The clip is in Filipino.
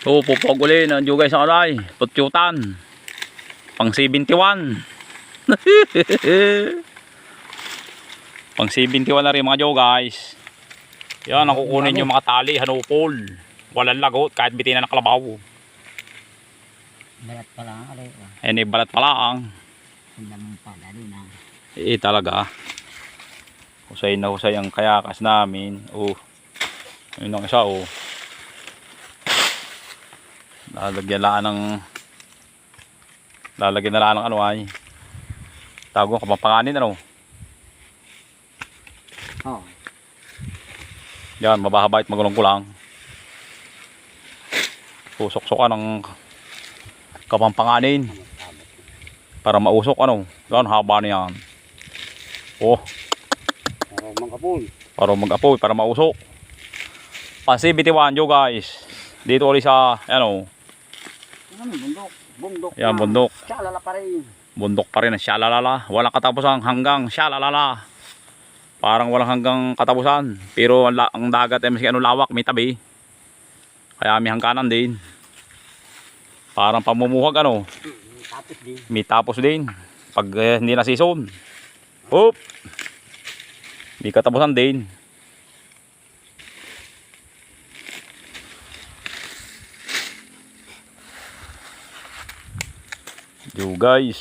So, pupog uli na dyan guys ang alay. Putyutan. Pang 71. Pang 71 na rin mga dyan guys. Yan, ang kukunin yung mga tali, hanupol. Walang lagot, kahit bitin na ng kalabaw. Balat pala ang alay. Eh, balat pala ang. Ang pala doon ah. Talaga. Husay na husay ang kayakas namin. Oh. Ayun ang isa oh. Lalagyan na lang ng ano ay. Tago kapapanganin ano. Oh. Yan, mabahaba at magulong kulang. Susok-sokan ng kapampanganin. Para mausok ano. Yan, haba niyan. Oh. Para mag-apoy. Para mag-apoy, para mausok. Pansi bitiwan nyo guys. Dito ulit sa, ano. Bundok. Bundok. Yan, bundok. Shalala pa rin. Bundok pa rin, syalalala. Walang katapusan hanggang syalalala. Parang walang hanggang katapusan. Pero ang dagat ay maski ano lawak, may tabi. Kaya may hangganan din. Parang pamumuhag ano. Tapos din. May tapos din. Pag hindi na season. Hop! May katapusan din. Yo guys.